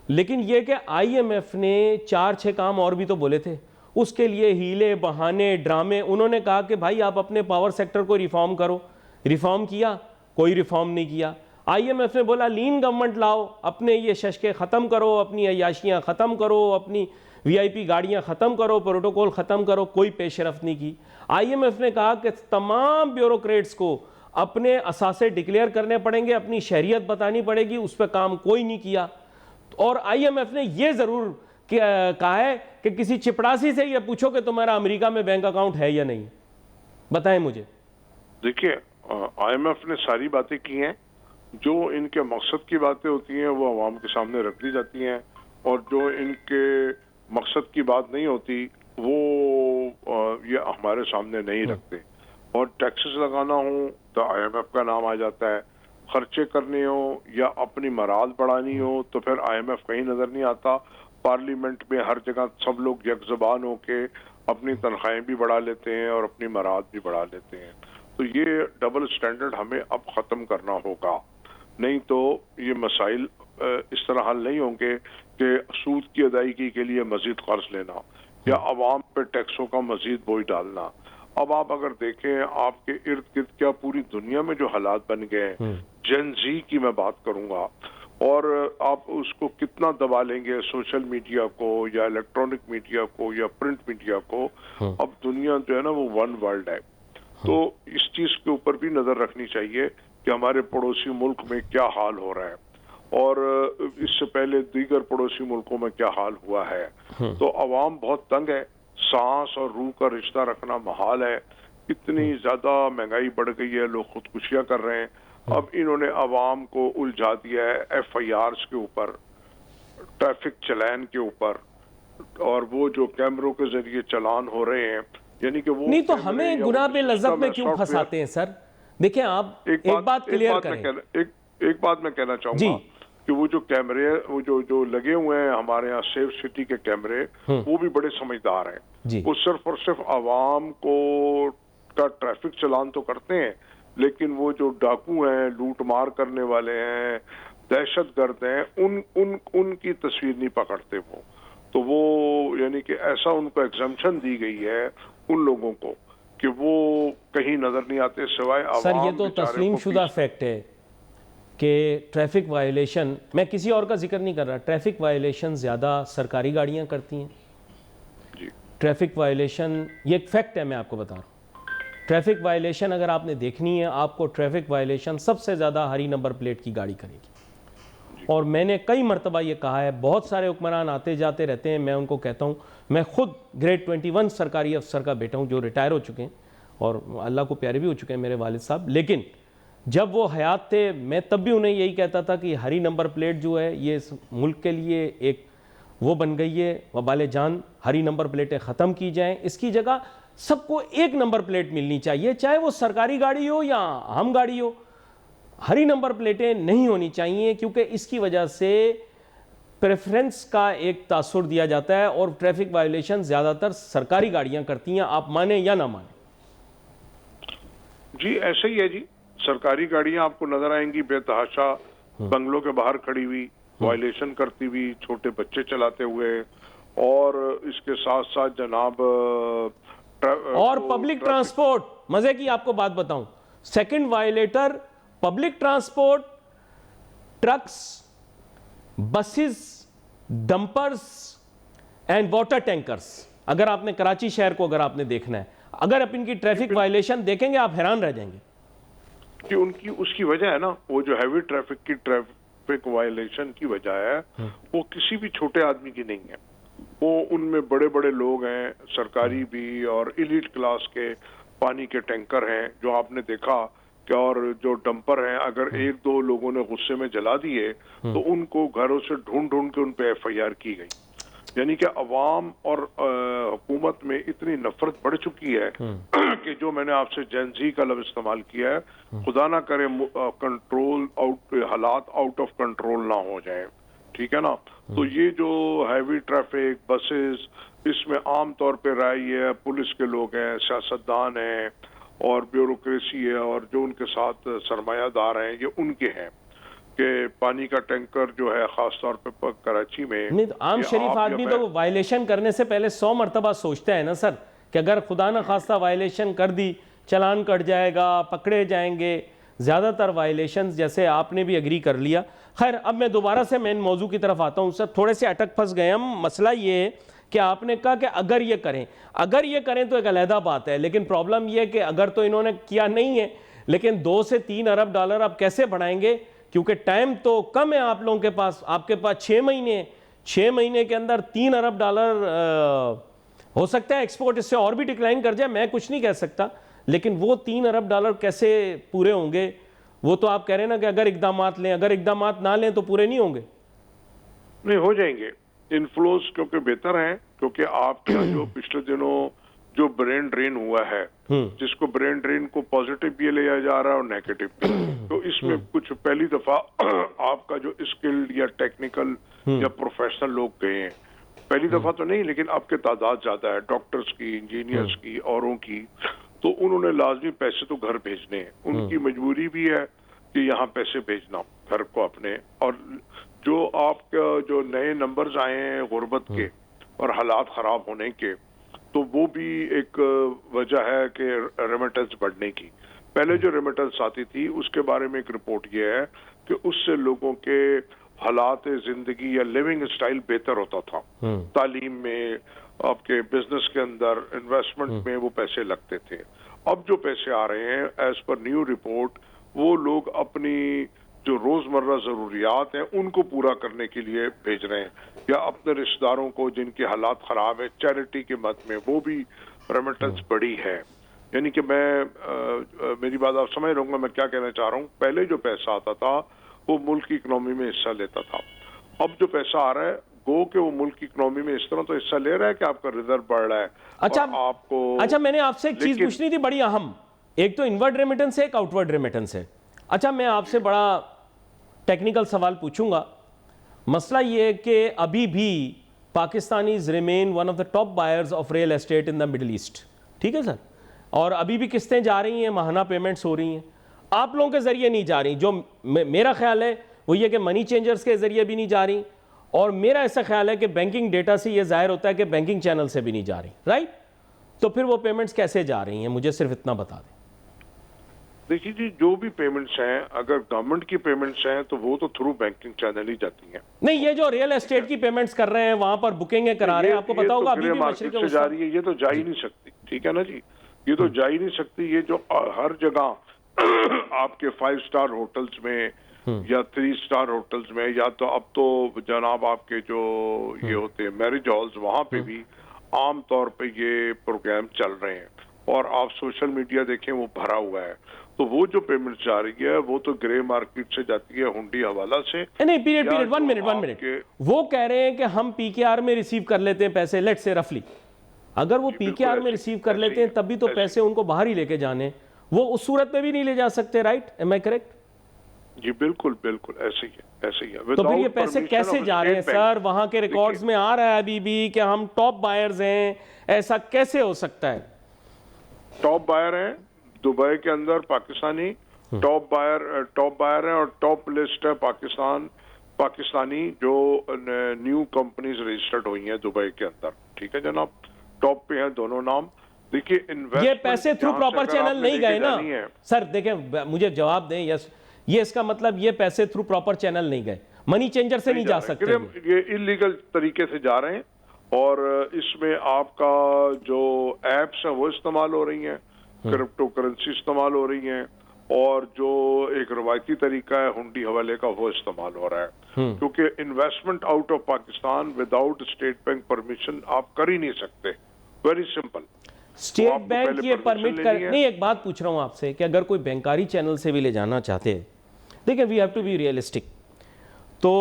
لیکن یہ کہ آئی ایم ایف نے 4-6 کام اور بھی تو بولے تھے, اس کے لیے ہیلے, بہانے, ڈرامے. انہوں نے کہا کہ بھائی آپ اپنے پاور سیکٹر کو ریفارم کرو. ریفارم کیا؟ کوئی ریفارم نہیں کیا. IMF نے بولا لین گورنمنٹ لاؤ، اپنے یہ ششکے ختم کرو، اپنی عیاشیاں ختم کرو، اپنی VIP گاڑیاں ختم کرو، پروٹوکول ختم کرو، کوئی پیش رفت نہیں کی۔ IMF نے کہا کہ تمام بیوروکریٹس کو اپنے اثاثے ڈکلیئر کرنے پڑیں گے، اپنی شہریت بتانی پڑے گی، اس پہ کام کوئی نہیں کیا۔ اور IMF نے یہ ضرور کہا ہے کہ کسی چپڑاسی سے یہ پوچھو کہ تمہارا امریکہ میں بینک اکاؤنٹ ہے یا نہیں، بتائیں مجھے۔ دیکھیے IMF نے ساری باتیں کی ہیں، جو ان کے مقصد کی باتیں ہوتی ہیں وہ عوام کے سامنے رکھ دی جاتی ہیں، اور جو ان کے مقصد کی بات نہیں ہوتی وہ یہ ہمارے سامنے نہیں رکھتے۔ اور ٹیکسز لگانا ہو تو IMF کا نام آ جاتا ہے، خرچے کرنے ہو یا اپنی مراد بڑھانی ہو تو پھر IMF کہیں نظر نہیں آتا۔ پارلیمنٹ میں ہر جگہ سب لوگ یک زبان ہو کے اپنی تنخواہیں بھی بڑھا لیتے ہیں اور اپنی مراد بھی بڑھا لیتے ہیں۔ تو یہ ڈبل سٹینڈرڈ ہمیں اب ختم کرنا ہوگا، نہیں تو یہ مسائل اس طرح حل نہیں ہوں گے کہ سود کی ادائیگی کے لیے مزید قرض لینا یا عوام پہ ٹیکسوں کا مزید بوجھ ڈالنا۔ اب آپ اگر دیکھیں آپ کے ارد گرد کیا پوری دنیا میں جو حالات بن گئے ہیں، جن زی کی میں بات کروں گا، اور آپ اس کو کتنا دبا لیں گے، سوشل میڈیا کو یا الیکٹرانک میڈیا کو یا پرنٹ میڈیا کو، اب دنیا جو ہے نا وہ ون ورلڈ ہے۔ تو اس چیز کے اوپر بھی نظر رکھنی چاہیے کہ ہمارے پڑوسی ملک میں کیا حال ہو رہا ہے اور اس سے پہلے دیگر پڑوسی ملکوں میں کیا حال ہوا ہے۔ تو عوام بہت تنگ ہے، سانس اور روح کا رشتہ رکھنا محال ہے، اتنی زیادہ مہنگائی بڑھ گئی ہے، لوگ خودکشیاں کر رہے ہیں۔ اب انہوں نے عوام کو الجھا دیا ہے FIRs کے اوپر، ٹریفک چلان کے اوپر، اور وہ جو کیمروں کے ذریعے چلان ہو رہے ہیں، یعنی کہ وہ نہیں تو ہمیں گناہ بے لذت میں کیوں پھنساتے ہیں سر؟ دیکھیں آپ ایک بات کلیئر کریں۔ ایک بات میں کہنا چاہوں گا کہ وہ جو کیمرے وہ جو لگے ہوئے ہیں ہمارے یہاں سیف سٹی کے کیمرے، وہ بھی بڑے سمجھدار ہیں۔ وہ صرف اور صرف عوام کو کا ٹریفک چلان تو کرتے ہیں، لیکن وہ جو ڈاکو ہیں، لوٹ مار کرنے والے ہیں، دہشت گرد ہیں، ان کی تصویر نہیں پکڑتے وہ۔ تو وہ یعنی کہ ایسا ان کو ایگزمپشن دی گئی ہے ان لوگوں کو کہ وہ کہیں نظر نہیں آتے سوائے عوام۔ سر یہ تو تسلیم شدہ فیکٹ ہے کہ ٹریفک وائلیشن، میں کسی اور کا ذکر نہیں کر رہا، ٹریفک وائلیشن زیادہ سرکاری گاڑیاں کرتی ہیں۔ ٹریفک وائلیشن یہ ایک فیکٹ ہے، میں آپ کو بتا رہا ہوں۔ ٹریفک وائلیشن اگر آپ نے دیکھنی ہے، آپ کو ٹریفک وائلیشن سب سے زیادہ ہری نمبر پلیٹ کی گاڑی کرے گی۔ اور میں نے کئی مرتبہ یہ کہا ہے، بہت سارے حکمران آتے جاتے رہتے ہیں، میں ان کو کہتا ہوں، میں خود گریڈ 21 سرکاری افسر کا بیٹا ہوں جو ریٹائر ہو چکے ہیں اور اللہ کو پیارے بھی ہو چکے ہیں میرے والد صاحب، لیکن جب وہ حیات تھے میں تب بھی انہیں یہی کہتا تھا کہ ہری نمبر پلیٹ جو ہے یہ اس ملک کے لیے ایک وہ بن گئی ہے وبال جان، ہری نمبر پلیٹیں ختم کی جائیں، اس کی جگہ سب کو ایک نمبر پلیٹ ملنی چاہیے، چاہے وہ سرکاری گاڑی ہو یا عام گاڑی ہو، ہری نمبر پلیٹیں نہیں ہونی چاہیے، کیونکہ اس کی وجہ سے پریفرنس کا ایک تاثر دیا جاتا ہے اور ٹریفک وائلیشن زیادہ تر سرکاری گاڑیاں کرتی ہیں، آپ مانیں یا نہ مانیں۔ جی ایسے ہی ہے جی، سرکاری گاڑیاں آپ کو نظر آئیں گی بے تحاشا بنگلوں کے باہر کھڑی ہوئی، وائلیشن کرتی ہوئی، چھوٹے بچے چلاتے ہوئے، اور اس کے ساتھ ساتھ جناب اور پبلک ٹرانسپورٹ، مزے کی آپ کو بات بتاؤں، second violator public transport, trucks, buses, dumpers and water tankers. اگر آپ نے کراچی شہر کو اگر آپ نے دیکھنا ہے، اگر آپ ان کی ٹریفک وائلیشن دیکھیں گے آپ حیران رہ جائیں گے کہ ان کی اس کی وجہ ہے نا، وہ جو ہیوی ٹریفک کی ٹریفک وائلیشن کی وجہ ہے وہ کسی بھی چھوٹے آدمی کی نہیں ہے، وہ ان میں بڑے بڑے لوگ ہیں، سرکاری بھی اور ایلیٹ کلاس کے پانی کے ٹینکر ہیں جو آپ نے دیکھا کہ، اور جو ڈمپر ہیں اگر ایک دو لوگوں نے غصے میں جلا دیے تو ان کو گھروں سے ڈھونڈ ڈھونڈ کے ان پہ FIR کی گئی۔ یعنی کہ عوام اور حکومت میں اتنی نفرت بڑھ چکی ہے کہ جو میں نے آپ سے جین زی کا لفظ استعمال کیا ہے، خدا نہ کرے کنٹرول حالات آؤٹ آف کنٹرول نہ ہو جائیں، ٹھیک ہے نا۔ تو یہ جو ہیوی ٹریفک، بسز، اس میں عام طور پہ رائے ہے پولیس کے لوگ ہیں، سیاستدان ہیں اور بیوروکریسی ہے اور جو ان کے ساتھ سرمایہ دار ہیں، یہ ان کے ہیں کہ پانی کا ٹینکر جو ہے خاص طور پہ کراچی میں، عام شریف آدمی تو وائلیشن کرنے سے پہلے 100 مرتبہ سوچتا ہے نا سر کہ اگر خدا نہ خواستہ وائلیشن کر دی چلان کٹ جائے گا، پکڑے جائیں گے، زیادہ تر وائلیشنز جیسے آپ نے بھی اگری کر لیا. خیر اب میں دوبارہ سے مین موضوع کی طرف آتا ہوں سر. تھوڑے سے اٹک پھنس گئے ہم. مسئلہ یہ ہے کہ آپ نے کہا کہ اگر یہ کریں تو ایک علیحدہ بات ہے, لیکن پرابلم یہ ہے کہ اگر تو انہوں نے کیا نہیں ہے, لیکن 2 سے 3 ارب ڈالر آپ کیسے بڑھائیں گے, کیونکہ ٹائم تو کم ہے آپ لوگوں کے پاس. آپ کے پاس 6 مہینے ہیں, 6 مہینے کے اندر 3 ارب ڈالر ہو سکتا ہے ایکسپورٹ اس سے اور بھی ڈکلائن کر جائے, میں کچھ نہیں کہہ سکتا, لیکن وہ 3 ارب ڈالر کیسے پورے ہوں گے؟ وہ تو آپ کہہ رہے ہیں نا کہ اگر اقدامات لیں, اگر اقدامات نہ لیں تو پورے نہیں ہوں گے. نہیں ہو جائیں گے انفلوز, کیونکہ بہتر ہیں, کیونکہ آپ کا جو پچھلے دنوں جو برین ڈرین ہوا ہے, جس کو برین ڈرین کو پازیٹیو بھی لیا جا رہا ہے اور نیگیٹو بھی, تو اس میں کچھ پہلی دفعہ آپ کا جو اسکلڈ یا ٹیکنیکل یا پروفیشنل لوگ گئے ہیں, پہلی دفعہ تو نہیں لیکن آپ کے تعداد زیادہ ہے, ڈاکٹرز کی, انجینئرز کی, اوروں کی, تو انہوں نے لازمی پیسے تو گھر بھیجنے ہیں, ان کی مجبوری بھی ہے کہ یہاں پیسے بھیجنا گھر کو اپنے. اور جو آپ کا جو نئے نمبرز آئے ہیں غربت کے اور حالات خراب ہونے کے, تو وہ بھی ایک وجہ ہے کہ ریمیٹنس بڑھنے کی. پہلے جو ریمیٹنس آتی تھی اس کے بارے میں ایک رپورٹ یہ ہے کہ اس سے لوگوں کے حالات زندگی یا لیونگ اسٹائل بہتر ہوتا تھا, تعلیم میں, آپ کے بزنس کے اندر, انویسٹمنٹ میں وہ پیسے لگتے تھے. اب جو پیسے آ رہے ہیں ایز پر نیو رپورٹ, وہ لوگ اپنی جو روزمرہ ضروریات ہیں ان کو پورا کرنے کے لیے بھیج رہے ہیں, یا اپنے رشتہ داروں کو جن کے حالات خراب ہیں چیریٹی کے مد میں, وہ بھی ریمیٹنس بڑی ہے. یعنی کہ میری بات آپ سمجھ رہوں گا میں کیا کہنا چاہ رہا ہوں. پہلے جو پیسہ آتا تھا وہ ملک کی اکنامی میں حصہ لیتا تھا, اب جو پیسہ آ رہا ہے گو کہ وہ ملک کی اکنامی میں اس طرح تو حصہ لے رہا ہے کہ آپ کا ریزرو بڑھ رہا ہے. اچھا میں نے آپ سے ایک چیز پوچھنی تھی بڑی اہم, ایک تو انورڈ ریمیٹنس ہے, ایک آؤٹ ورڈ ریمیٹنس ہے. اچھا میں آپ سے بڑا ٹیکنیکل سوال پوچھوں گا. مسئلہ یہ ہے کہ ابھی بھی Pakistanis remain one of the top buyers of real estate in the Middle East, ٹھیک ہے سر, اور ابھی بھی قسطیں جا رہی ہیں, ماہانہ پیمنٹس ہو رہی ہیں. آپ لوگوں کے ذریعے نہیں جا رہی, جو میرا خیال ہے وہ یہ کہ منی چینجرز کے ذریعے بھی نہیں جا رہی, اور میرا ایسا خیال ہے کہ بینکنگ ڈیٹا سے یہ ظاہر ہوتا ہے کہ بینکنگ چینل سے بھی نہیں جا رہی, رائٹ؟ تو پھر وہ پیمنٹس کیسے جا رہی ہیں, مجھے صرف اتنا بتا دیں. دیکھیے جی, جو بھی پیمنٹس ہیں اگر گورنمنٹ کی پیمنٹس ہیں تو وہ تو تھرو بینکنگ چینل ہی جاتی ہیں. نہیں یہ جو ریئل اسٹیٹ کی پیمنٹس کر رہے ہیں وہاں پر بکنگیں کرا رہے ہیں, آپ کو پتا ہوگا ابھی بھی مارکیٹ سے جا رہی ہے, یہ تو جا ہی نہیں سکتی, ٹھیک ہے نا جی, یہ تو جا ہی نہیں سکتی. یہ جو ہر جگہ آپ کے 5 اسٹار ہوٹلز میں یا 3 اسٹار ہوٹلز میں, یا تو اب تو جناب آپ کے جو یہ ہوتے ہیں میرج ہالز, وہاں پہ بھی عام طور پہ یہ پروگرام چل رہے ہیں, اور آپ سوشل میڈیا دیکھیں وہ بھرا ہوا ہے. تو وہ جو پیمنٹ جا رہی ہے وہ تو گرے مارکیٹ سے جاتی ہے, ہنڈی حوالہ سے. نہیں پیریڈ 1 منٹ, وہ کہہ رہے ہیں کہ ہم پی کے آر میں ریسیو کر لیتے ہیں پیسے, لیٹ سے رفلی, اگر وہ پی کے آر میں ریسیو کر لیتے ہیں تب بھی تو پیسے ان کو باہر ہی لے کے جانے, وہ اس صورت میں بھی نہیں لے جا سکتے, رائٹ؟ Am I correct? جی بالکل بالکل ایسے ہی ہے, ایسے ہی ہے. تو پھر یہ پیسے کیسے جا رہے ہیں سر؟ وہاں کے ریکارڈز میں آ رہا ہے ابھی بھی کہ ہم ٹاپ بائرز ہیں, ایسا کیسے ہو سکتا ہے؟ ٹاپ بائر ہیں دبئی کے اندر, پاکستانی ٹاپ بائر ہیں, اور ٹاپ لسٹ ہے پاکستانی جو نیو کمپنیز رجسٹرڈ ہوئی ہیں دبئی کے اندر, ٹھیک ہے جناب, ٹاپ پہ ہیں دونوں نام. دیکھیے یہ پیسے تھرو پراپر چینل نہیں گئے نا سر, دیکھیں مجھے جواب دیں, یس, یہ اس کا مطلب یہ پیسے تھرو پراپر چینل نہیں گئے, منی چینجر سے نہیں جا سکتے, یہ انلیگل طریقے سے جا رہے ہیں. اور اس میں آپ کا جو ایپس ہیں وہ استعمال ہو رہی ہیں, کرپٹو کرنسی استعمال ہو رہی ہیں, اور جو ایک روایتی طریقہ ہے ہنڈی حوالے کا وہ استعمال ہو رہا ہے, کیونکہ investment out of Pakistan without state bank permission آپ کر ہی نہیں سکتے. ویری سمپل, اسٹیٹ بینک یہ پرمٹ کر نہیں. ایک بات پوچھ رہا ہوں آپ سے کہ اگر کوئی بینکاری چینل سے بھی لے جانا چاہتے ہیں, دیکھیں we have to be realistic, تو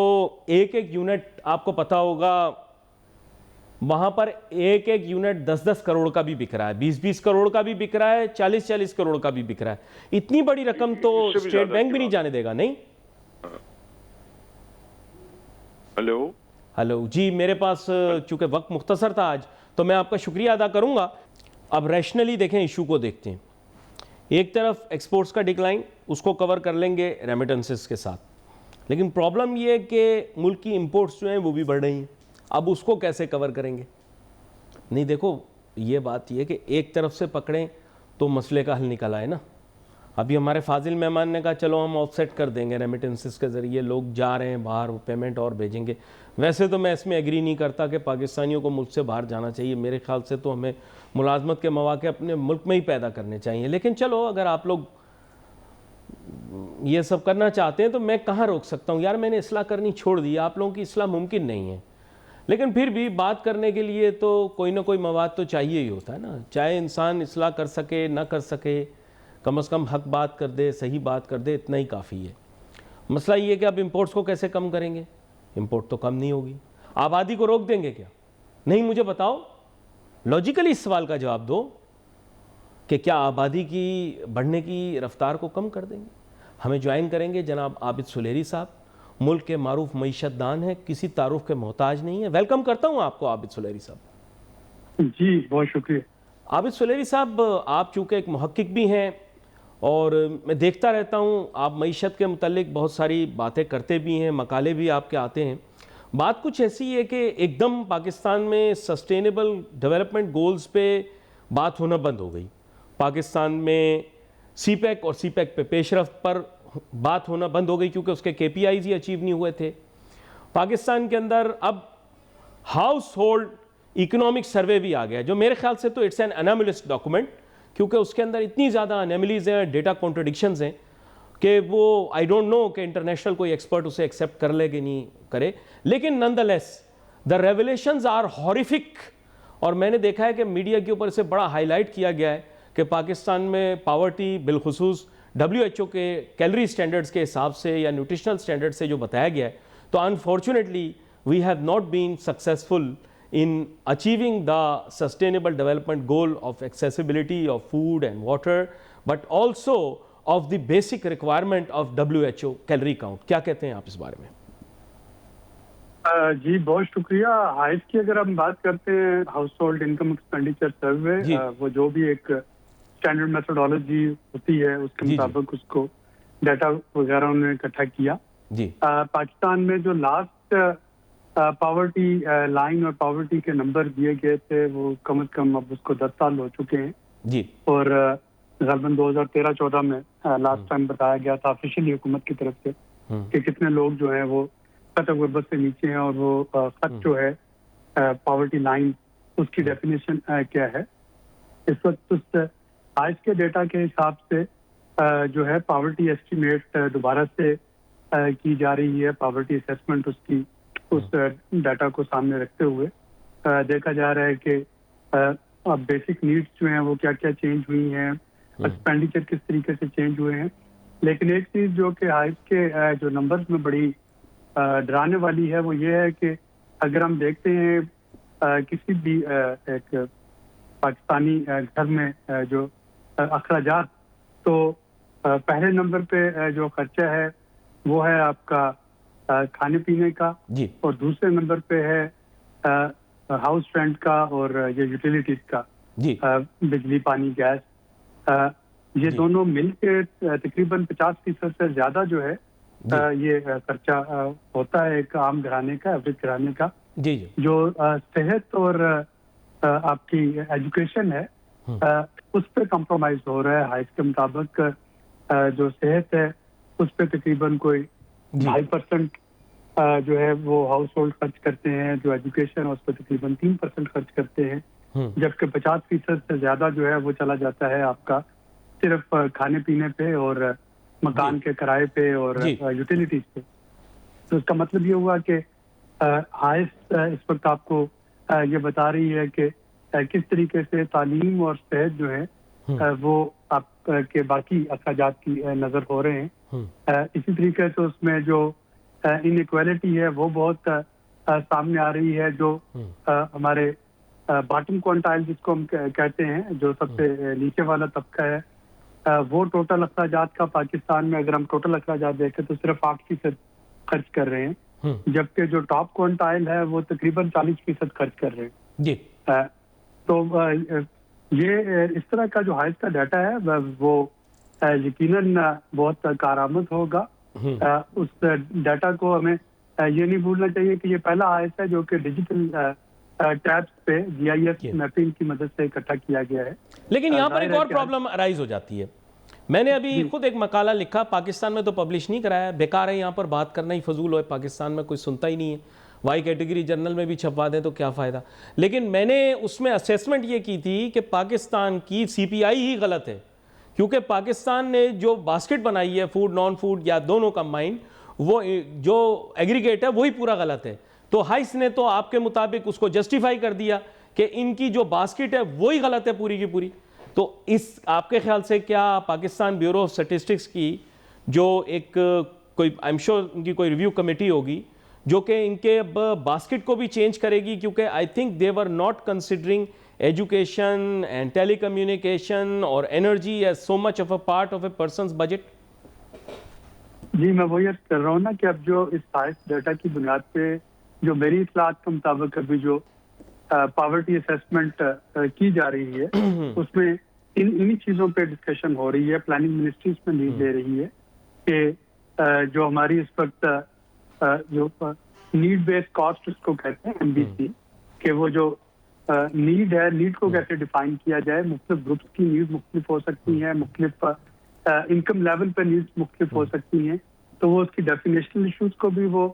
ایک یونٹ آپ کو پتا ہوگا وہاں پر ایک یونٹ 10 کروڑ کا بھی بک رہا ہے, 20 کروڑ کا بھی بک رہا ہے, 40 کروڑ کا بھی بک رہا ہے. اتنی بڑی رقم تو اسٹیٹ بینک بھی نہیں جانے دے گا, نہیں؟ ہلو جی, میرے پاس چونکہ وقت مختصر تھا آج, تو میں آپ کا شکریہ ادا کروں گا. اب ریشنلی دیکھیں, ایشو کو دیکھتے ہیں. ایک طرف ایکسپورٹس کا ڈکلائن, اس کو کور کر لیں گے ریمیٹنسز کے ساتھ, لیکن پرابلم یہ ہے کہ ملک کی امپورٹس جو ہیں وہ بھی بڑھ رہی ہیں. اب اس کو کیسے کور کریں گے؟ نہیں دیکھو یہ بات یہ ہے کہ ایک طرف سے پکڑیں تو مسئلے کا حل نکل آئے نا. ابھی ہمارے فاضل مہمان نے کہا چلو ہم آف سیٹ کر دیں گے ریمیٹنسز کے ذریعے، لوگ جا رہے ہیں باہر وہ پیمنٹ اور بھیجیں گے. ویسے تو میں اس میں ایگری نہیں کرتا کہ پاکستانیوں کو ملک سے باہر جانا چاہیے. میرے خیال سے تو ہمیں ملازمت کے مواقع اپنے ملک میں ہی پیدا کرنے چاہیے. لیکن چلو اگر آپ لوگ یہ سب کرنا چاہتے ہیں تو میں کہاں روک سکتا ہوں. یار میں نے اصلاح کرنی چھوڑ دی، آپ لوگوں کی اصلاح ممکن نہیں ہے. لیکن پھر بھی بات کرنے کے لیے تو کوئی نہ کوئی مواد تو چاہیے ہی ہوتا ہے نا. چاہے انسان اصلاح کر سکے نہ کر سکے، کم از کم حق بات کر دے، صحیح بات کر دے، اتنا ہی کافی ہے. مسئلہ یہ ہے کہ اب امپورٹس کو کیسے کم کریں گے؟ امپورٹ تو کم نہیں ہوگی. آبادی کو روک دیں گے کیا؟ نہیں. مجھے بتاؤ لاجیکلی اس سوال کا جواب دو کہ کیا آبادی کی بڑھنے کی رفتار کو کم کر دیں گے؟ ہمیں جوائن کریں گے جناب عابد سلیری صاحب، ملک کے معروف معیشت دان ہیں، کسی تعارف کے محتاج نہیں ہے. ویلکم کرتا ہوں آپ کو عابد سلیری صاحب. جی بہت شکریہ. عابد سلیری صاحب، آپ چونکہ ایک محقق بھی ہیں اور میں دیکھتا رہتا ہوں آپ معیشت کے متعلق بہت ساری باتیں کرتے بھی ہیں، مقالے بھی آپ کے آتے ہیں. بات کچھ ایسی ہے کہ ایک دم پاکستان میں سسٹینیبل ڈیولپمنٹ گولز پہ بات ہونا بند ہو گئی. پاکستان میں سی پیک اور سی پیک پہ پیش رفت پر بات ہونا بند ہو گئی کیونکہ اس کے کے پی آئیز ہی اچیو نہیں ہوئے تھے. پاکستان کے اندر اب ہاؤس ہولڈ اکنامک سروے بھی آ گیا جو میرے خیال سے تو اٹس این اناملس ڈاکومنٹ، کیونکہ اس کے اندر اتنی زیادہ انیملیز ہیں، ڈیٹا کانٹرڈکشنز ہیں کہ وہ آئی ڈونٹ نو کہ انٹرنیشنل کوئی ایکسپرٹ اسے ایکسیپٹ کر لے کہ نہیں کرے. لیکن نن دا لیس دا ریولیشنز آر ہاریفک. اور میں نے دیکھا ہے کہ میڈیا کے اوپر اسے بڑا ہائی لائٹ کیا گیا ہے کہ پاکستان میں پاورٹی بالخصوص WHO کے کیلری سٹینڈرڈز کے حساب سے یا نیوٹریشنل سٹینڈرڈ سے جو بتایا گیا ہے، تو unfortunately we have not been successful in achieving the sustainable development goal of accessibility of food and water, but also of the basic requirement of WHO calorie count. کیا کہتے ہیں آپ اس بارے میں؟ جی بہت شکریہ. حائز کی اگر ہم بات کرتے ہیں house hold income expenditure survey, وہ جو بھی ایک اسٹینڈرڈ میتھڈالوجی ہوتی ہے اس کے مطابق اس کو ڈیٹا وغیرہ انہوں نے اکٹھا کیا. پاکستان میں جو لاسٹ پاورٹی لائن اور پاورٹی کے نمبر دیے گئے تھے وہ کم از کم اب اس کو 10 سال ہو چکے ہیں. جی. اور غالباً 2013-14 میں لاسٹ ٹائم بتایا گیا تھا آفیشلی حکومت کی طرف سے کہ کتنے لوگ جو ہیں وہ خط غربت سے نیچے ہیں، اور وہ خط جو ہے پاورٹی لائن اس کی ڈیفینیشن کیا ہے. اس وقت اس آج کے ڈیٹا کے حساب سے جو ہے پاورٹی ایسٹیمیٹ دوبارہ سے کی جا رہی ہے. پاورٹی اسیسمنٹ اس کی اس ڈیٹا کو سامنے رکھتے ہوئے دیکھا جا رہا ہے کہ اب بیسک نیڈس جو ہیں وہ کیا کیا چینج ہوئی ہیں، ایکسپینڈیچر کس طریقے سے چینج ہوئے ہیں. لیکن ایک چیز جو کہ حائز کے جو نمبرز میں بڑی ڈرانے والی ہے وہ یہ ہے کہ اگر ہم دیکھتے ہیں کسی بھی ایک پاکستانی گھر میں جو اخراجات، تو پہلے نمبر پہ جو خرچہ ہے وہ ہے آپ کا کھانے پینے کا، اور دوسرے نمبر پہ ہے ہاؤس رینٹ کا اور یہ یوٹیلیٹیز کا، بجلی پانی گیس. یہ دونوں مل کے تقریباً 50% سے زیادہ جو ہے یہ خرچہ ہوتا ہے ایک عام گھرانے کا، ایوریج گھرانے کا. جو صحت اور آپ کی ایجوکیشن ہے اس پہ کمپرومائز ہو رہا ہے. حائز کے مطابق جو صحت ہے اس پہ تقریباً کوئی 2.5% جو ہے وہ ہاؤس ہولڈ خرچ کرتے ہیں، جو ایجوکیشن ہے اس پہ تقریباً 3% خرچ کرتے ہیں، جبکہ 50% سے زیادہ جو ہے وہ چلا جاتا ہے آپ کا صرف کھانے پینے پہ اور مکان کے کرائے پہ اور یوٹیلیٹیز پہ. تو اس کا مطلب یہ ہوا کہ حائز اس وقت آپ کو یہ بتا رہی ہے کہ کس طریقے سے تعلیم اور صحت جو ہے وہ آپ کے باقی اخراجات کی نظر ہو رہے ہیں. اسی طریقے سے اس میں جو انیکویلٹی ہے وہ بہت سامنے آ رہی ہے. جو ہمارے باٹم کوانٹائل جس کو ہم کہتے ہیں، جو سب سے نیچے والا طبقہ ہے، وہ ٹوٹل اخراجات کا پاکستان میں اگر ہم ٹوٹل اخراجات دیکھیں تو صرف 8% خرچ کر رہے ہیں، جبکہ جو ٹاپ کوانٹائل ہے وہ تقریباً 40% خرچ کر رہے ہیں. تو یہ اس طرح کا جو حائز کا ڈیٹا ہے وہ یقیناً بہت کارآمد ہوگا. اس ڈیٹا کو ہمیں یہ نہیں بھولنا چاہیے کہ یہ پہلا حائز ہے جو کہ ڈیجیٹل ٹیبس پہ GIS میپنگ کی مدد سے اکٹھا کیا گیا ہے. لیکن یہاں پر ایک اور پرابلم ارائز ہو جاتی ہے میں نے ابھی خود ایک مقالہ لکھا، پاکستان میں تو پبلش نہیں کرایا ہے، بیکار ہے یہاں پر بات کرنا ہی فضول ہے، پاکستان میں کوئی سنتا ہی نہیں ہے، وائی کیٹیگری جرنل میں بھی چھپوا دیں تو کیا فائدہ. لیکن میں نے اس میں اسیسمنٹ یہ کی تھی کہ پاکستان کی سی پی آئی ہی غلط ہے، کیونکہ پاکستان نے جو باسکٹ بنائی ہے فوڈ نان فوڈ یا دونوں کمبائنڈ، وہ جو ایگریگیٹ ہے وہی پورا غلط ہے. تو ہائس نے تو آپ کے مطابق اس کو جسٹیفائی کر دیا کہ ان کی جو باسکٹ ہے وہی غلط ہے پوری کی پوری. تو اس آپ کے خیال سے کیا پاکستان بیورو آف اسٹیٹسٹکس کی جو ایک کوئی آئی ایم شیور ان کی کوئی ریویو کمیٹی ہوگی جو کہ ان کے اب باسکٹ کو بھی چینج کرے گی، کیونکہ I think they were not considering education and telecommunication اور energy as so much of a part of a person's budget? جی میں وہی عرض کر رہا ہوں نا کہ اب جو اس سائنس ڈیٹا کی بنیاد پہ جو میری اطلاعات کے مطابق ابھی جو پاورٹی اسیسمنٹ کی جا رہی ہے اس میں انہی چیزوں پہ ڈسکشن ہو رہی ہے. پلاننگ منسٹری اس میں لیڈ لے رہی ہے کہ جو ہماری اس وقت جو نیڈ بیس کاسٹ اس کو کہتے ہیں این بی سی، کہ وہ جو نیڈ ہے، نیڈ کو کیسے ڈیفائن کیا جائے. مختلف گروپس کی نیڈ مختلف ہو سکتی ہیں، مختلف انکم لیول پہ نیڈ مختلف ہو سکتی ہیں، تو وہ اس کی ڈیفینیشنل ایشوز کو بھی وہ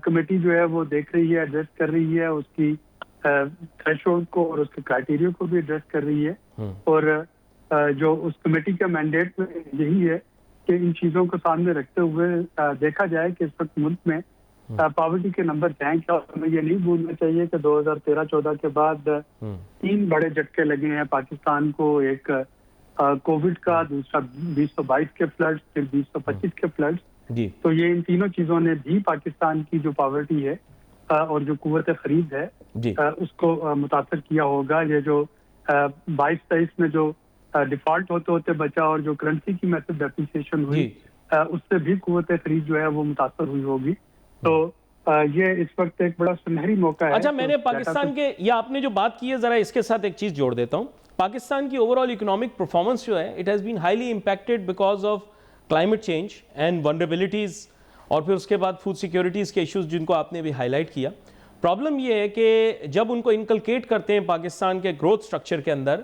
کمیٹی جو ہے وہ دیکھ رہی ہے، ایڈریس کر رہی ہے، اس کی تھریش ہولڈ کو اور اس کے کرائٹیریا کو بھی ایڈریس کر رہی ہے. اور جو اس کمیٹی کا مینڈیٹ میں یہی ہے کہ ان چیزوں کو سامنے رکھتے ہوئے دیکھا جائے کہ اس وقت ملک میں پاورٹی کے نمبر ہیں کیا. ہمیں یہ نہیں بھولنا چاہیے کہ 2013-14 کے بعد 3 بڑے جھٹکے لگے ہیں پاکستان کو. ایک کووڈ کا، دوسرا 2022 کے فلڈ، پھر 2025 کے فلڈ. تو یہ ان تینوں چیزوں نے بھی پاکستان کی جو پاورٹی ہے اور جو قوت خرید ہے اس کو متاثر کیا ہوگا. یہ جو 22-23 میں جو ڈیفالٹ ہوتے ہوتے بچا اور جو کرنسی کی میسج ڈیپریسیشن ہوئی اس سے بھی قوت خرید جو ہے وہ متاثر ہوئی ہوگی. تو یہ اس وقت ایک بڑا سنہری موقع ہے. اچھا، میں نے پاکستان کے یہ آپ نے جو بات کی ہے ذرا اس کے ساتھ ایک چیز جوڑ دیتا ہوں. پاکستان کی اوور آل اکنامک پرفارمنس جو ہے it has been highly impacted because of climate change and vulnerabilities, اور پھر اس کے بعد فوڈ سیکیورٹیز کے ایشوز جن کو آپ نے بھی ہائی لائٹ کیا. پرابلم یہ ہے کہ جب ان کو انکلکیٹ کرتے ہیں پاکستان کے گروتھ سٹرکچر کے اندر،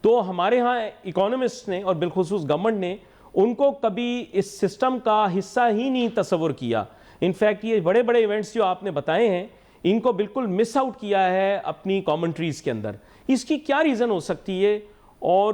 تو ہمارے ہاں اکانومسٹ نے اور بالخصوص گورنمنٹ نے ان کو کبھی اس سسٹم کا حصہ ہی نہیں تصور کیا. انفیکٹ یہ بڑے بڑے ایونٹس جو آپ نے بتائے ہیں ان کو بالکل مس آؤٹ کیا ہے اپنی کامنٹریز کے اندر. اس کی کیا ریزن ہو سکتی ہے؟ اور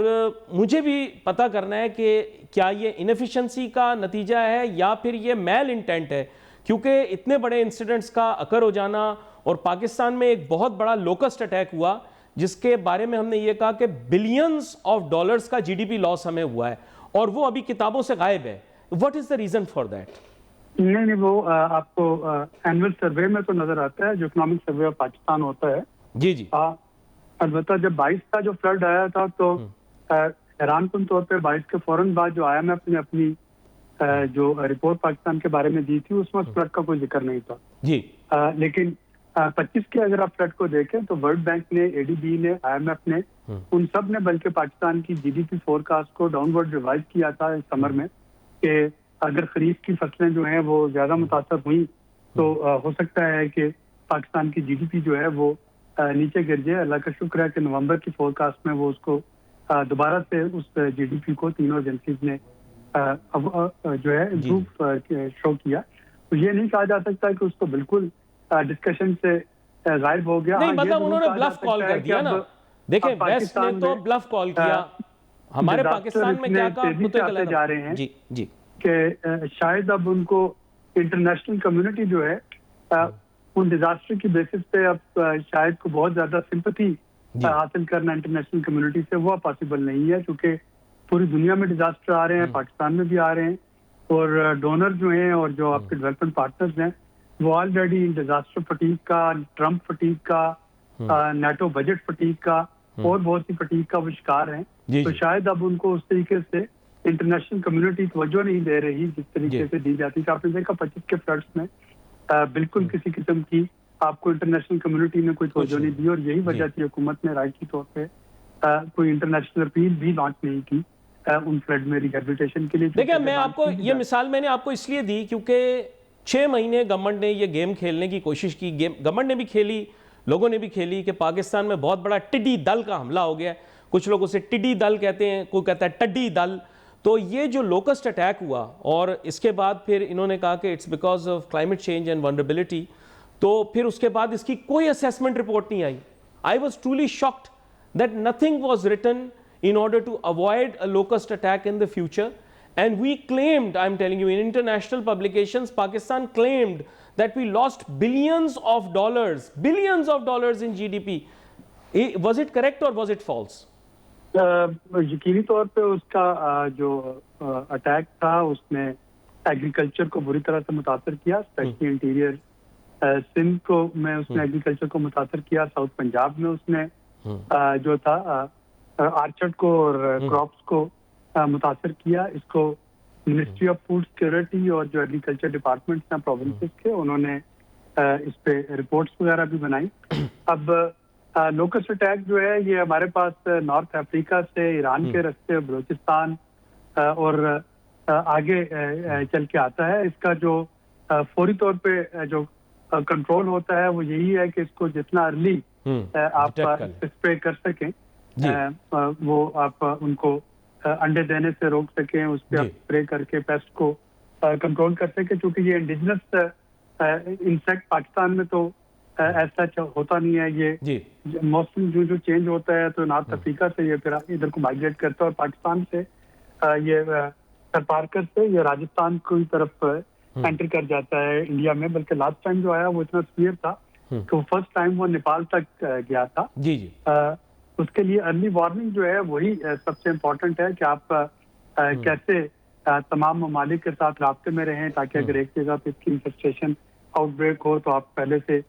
مجھے بھی پتہ کرنا ہے کہ کیا یہ انیفیشنسی کا نتیجہ ہے یا پھر یہ میل انٹینٹ ہے، کیونکہ اتنے بڑے انسیڈنٹس کا اکر ہو جانا. اور پاکستان میں ایک بہت بڑا لوکسٹ اٹیک ہوا جس کے بارے میں ہم نے یہ کہا کہ بلینز آف ڈالرز کا جی ڈی پی لاس ہمیں ہوا ہے اور وہ ابھی کتابوں سے غائب ہے. What is the reason for that? نہیں وہ آپ کو اینول سروے میں تو نظر آتا ہے جو اکنامک سروے آف پاکستان ہوتا ہے. جی البتہ جب 22 کا جو فلڈ آیا تھا تو حیران کن طور پہ 22 کے فوراً بعد جو آیا میں اپنی جو رپورٹ پاکستان کے بارے میں دی تھی اس میں فلڈ کا کوئی ذکر نہیں تھا. جی لیکن 25 کے اگر آپ فلڈ کو دیکھیں تو ورلڈ بینک نے، اے ڈی بی نے، آئی ایم ایف نے، ان سب نے بلکہ پاکستان کی جی ڈی پی فور کاسٹ کو ڈاؤن ورڈ ریوائز کیا تھا اس سمر میں کہ اگر خریف کی فصلیں جو ہیں وہ زیادہ متاثر ہوئیں تو ہو سکتا ہے کہ پاکستان کی جی ڈی پی جو ہے وہ نیچے گر جائے. اللہ کا شکر ہے کہ نومبر کی فور کاسٹ میں وہ اس کو دوبارہ سے اس جی ڈی پی کو تینوں ایجنسیز نے جو ہے امپروو شو کیا. تو یہ نہیں کہا جا سکتا کہ اس کو بالکل ڈسکشن سے غائب ہو گیا. نہیں مطلب انہوں نے بلف کال کر دیا نا. دیکھیں ویسٹ نے تو بلف کال کیا. ہمارے پاکستان میں کیا کہا جا رہے ہیں جی کہ شاید اب ان کو انٹرنیشنل کمیونٹی جو ہے ان ڈیزاسٹر کی بیسس پہ اب شاید کو بہت زیادہ سمپتھی حاصل کرنا انٹرنیشنل کمیونٹی سے وہ پاسبل نہیں ہے، کیونکہ پوری دنیا میں ڈیزاسٹر آ رہے ہیں، پاکستان میں بھی آ رہے ہیں، اور ڈونر جو ہیں اور جو آپ کے ڈیولپمنٹ پارٹنرز ہیں وہ آلریڈی ڈیزاسٹر فٹیگ کا، ٹرمپ فٹیگ کا، نیٹو بجٹ فٹیگ کا اور بہت سی فٹیگ کا وہ شکار ہیں. تو شاید اب ان کو اس طریقے سے انٹرنیشنل کمیونٹی توجہ نہیں دے رہی جس طریقے سے دی جاتی. آپ نے دیکھا 25 کے فلڈس میں بالکل کسی قسم کی آپ کو انٹرنیشنل کمیونٹی نے کوئی توجہ نہیں دی، اور یہی وجہ تھی حکومت نے رائے کی طور پہ کوئی انٹرنیشنل اپیل بھی لانچ نہیں کی ان فلڈ میں ریہیبلیٹیشن کے لیے. دیکھیں میں آپ کو یہ مثال میں نے آپ کو اس لیے دی کیونکہ 6 مہینے گورنمنٹ نے یہ گیم کھیلنے کی کوشش کی. گورنمنٹ نے بھی کھیلی، لوگوں نے بھی کھیلی کہ پاکستان میں بہت بڑا ٹڈی دل کا حملہ ہو گیا ہے. کچھ لوگ اسے ٹڈی دل کہتے ہیں، کوئی کہتا ہے ٹڈی دل. تو یہ جو لوکسٹ اٹیک ہوا اور اس کے بعد پھر انہوں نے کہا کہ it's because of climate change and vulnerability, تو پھر اس کے بعد اس کی کوئی اسیسمنٹ رپورٹ نہیں آئی. I was truly shocked that nothing was written in order to avoid a locust attack in the future. And we claimed, I'm telling you, in international publications, Pakistan claimed that we lost billions of dollars in GDP. Was it correct or was it false? یقینی طور پہ اس کا جو attack تھا اس نے agriculture کو بری طرح سے متاثر کیا، اسپیشلی انٹیریئر سندھ کو میں اس نے ایگریکلچر کو متاثر کیا، ساؤتھ پنجاب میں اس نے جو تھا آرچرڈ کو اور کراپس کو متاثر کیا. اس کو منسٹری آف فوڈ سیکورٹی اور جو ایگریکلچر ڈپارٹمنٹس ہیں پروونسز کے، انہوں نے اس پہ رپورٹس وغیرہ بھی بنائی. اب لوکسٹ اٹیک جو ہے یہ ہمارے پاس نارتھ افریقہ سے، ایران کے راستے، بلوچستان اور آگے چل کے آتا ہے. اس کا جو فوری طور پہ جو کنٹرول ہوتا ہے وہ یہی ہے کہ اس کو جتنا ارلی آپ اسپرے کر سکیں، وہ آپ ان کو انڈے دینے سے روک سکیں، اس پہ اسپرے کر کے پیسٹ کو کنٹرول کر سکیں. چونکہ یہ انڈیجنس انسیکٹ پاکستان میں تو ایسا ہوتا نہیں ہے. یہ موسم جو چینج ہوتا ہے تو نارتھ افریقہ سے یہ پھر ادھر کو مائگریٹ کرتا ہے، اور پاکستان سے یہ سرپارکر سے یہ راجستھان کی طرف انٹر کر جاتا ہے انڈیا میں. بلکہ لاسٹ ٹائم جو آیا وہ اتنا سیویئر تھا کہ وہ فرسٹ ٹائم وہ نیپال تک گیا تھا. اس کے لیے ارلی وارننگ جو ہے وہی سب سے امپورٹنٹ ہے کہ آپ کیسے تمام ممالک کے ساتھ رابطے میں رہیں تاکہ اگر ایک جگہ پہ اس کی انفیسٹیشن آؤٹ بریک ہو تو آپ پہلے سے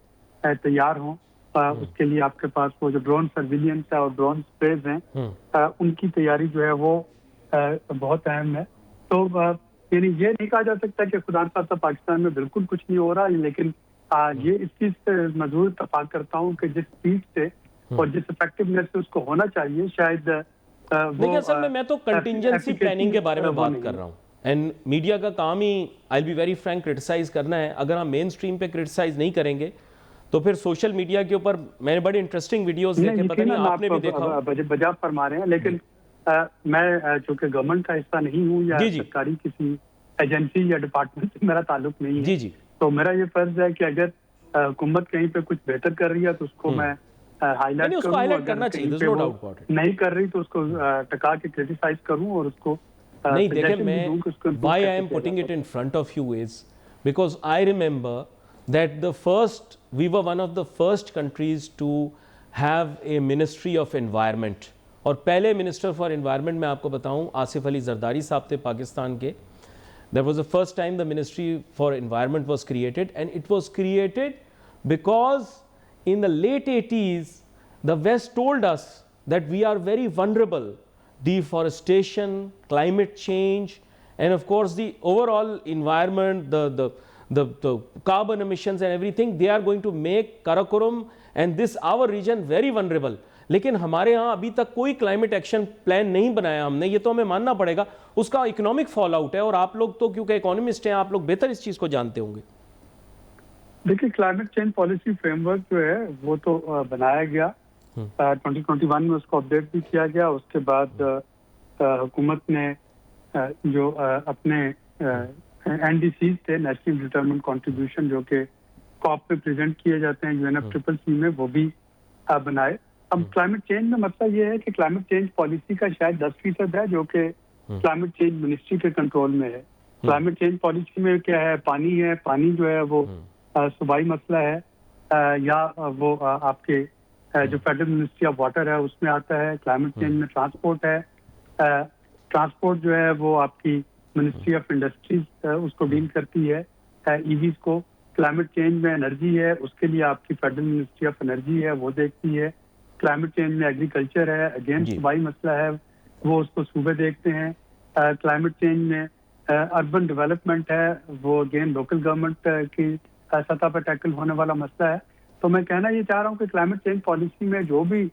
تیار ہوں. اس کے لیے آپ کے پاس وہ جو ڈرون سرویلینس ہے اور ڈرون اسپریز ہیں ان کی تیاری جو ہے وہ بہت اہم ہے. تو یعنی یہ نہیں کہا جا سکتا کہ خدا نخواستہ پاکستان میں بالکل کچھ نہیں ہو رہا، لیکن یہ اس چیز سے ضرور اتفاق کرتا ہوں کہ جس اسپیڈ سے اور جس افیکٹونیس سے اس کو ہونا چاہیے شاید دیکھیں اصل میں تو کنٹینجنسی پلاننگ کے بارے میں بات کر رہا ہوں. اینڈ میڈیا کا کام ہی آئی بی ویری فرینک کرٹیسائز کرنا ہے. اگر ہم مین اسٹریم پہ کرٹیسائز نہیں کریں گے تو پھر سوشل میڈیا کے اوپر میں نے بڑے انٹرسٹنگ ویڈیوز دیکھے، پتہ نہیں آپ نے بھی دیکھا. بجا فرما رہے ہیں، لیکن میں چونکہ گورنمنٹ کا حصہ نہیں ہوں یا سرکاری کسی ایجنسی یا ڈپارٹمنٹ سے میرا تعلق نہیں ہے، تو میرا یہ فرض ہے کہ اگر حکومت کہیں پہ کچھ بہتر کر رہی ہے تو اس کو میں ہائی لائٹ کروں، نہیں کر رہی تو اس کو ٹکا کے کرٹیسائز کروں اور اس کو نہیں. دیکھیں میں why I am putting it in front of you is because I remember that we were one of the first countries to have a Ministry of Environment. اور پہلے منسٹر فار انوائرمنٹ میں آپ کو بتاؤں آصف علی زرداری صاحب تھے پاکستان کے. That was the first time the Ministry for Environment was created, and it was created because in the late 80s the West told us that we are very vulnerable. Deforestation, climate change, and of course the overall environment, the carbon emissions and everything, they are going to make Karakoram and this our region very vulnerable. لیکن ہمارے ہاں ابھی تک کوئی climate action plan نہیں بنایا ہم نے. یہ تو ہمیں ماننا پڑے گا. اس کا اکنامک فال آؤٹ ہے، اور آپ لوگ تو کیونکہ اکانومسٹ ہیں آپ لوگ بہتر اس چیز کو جانتے ہوں گے. دیکھیے climate change policy frame work جو ہے وہ تو بنایا گیا 2021 میں، اس کو اپڈیٹ بھی کیا گیا. اس کے بعد حکومت نے جو اپنے NDCs تھے، نیشنل ڈٹرمنٹ کنٹریبیوشن، جو کہ کاپ پہ پریزنٹ کیے جاتے ہیں UNFCCC میں، وہ بھی بنائے. اب کلائمیٹ چینج میں مسئلہ یہ ہے کہ کلائمیٹ چینج پالیسی کا شاید 10% ہے جو کہ کلائمیٹ چینج منسٹری کے کنٹرول میں ہے. کلائمیٹ چینج پالیسی میں کیا ہے؟ پانی ہے. پانی جو ہے وہ صوبائی مسئلہ ہے یا وہ آپ کے جو فیڈرل منسٹری آف واٹر ہے اس میں آتا ہے. کلائمیٹ چینج میں ٹرانسپورٹ ہے. ٹرانسپورٹ جو ہے وہ آپ کی منسٹری آف انڈسٹریز اس کو ڈیل کرتی ہے، EVs کو. کلائمیٹ چینج میں انرجی ہے، اس کے لیے آپ کی فیڈرل منسٹری آف انرجی ہے، وہ دیکھتی ہے. کلائمیٹ چینج میں ایگریکلچر ہے، اگین صوبائی مسئلہ ہے، وہ اس کو صوبے دیکھتے ہیں. کلائمیٹ چینج میں اربن ڈیولپمنٹ ہے، وہ اگین لوکل گورنمنٹ کی سطح پر ٹیکل ہونے والا مسئلہ ہے. تو میں کہنا یہ چاہ رہا ہوں کہ کلائمیٹ چینج پالیسی میں جو بھی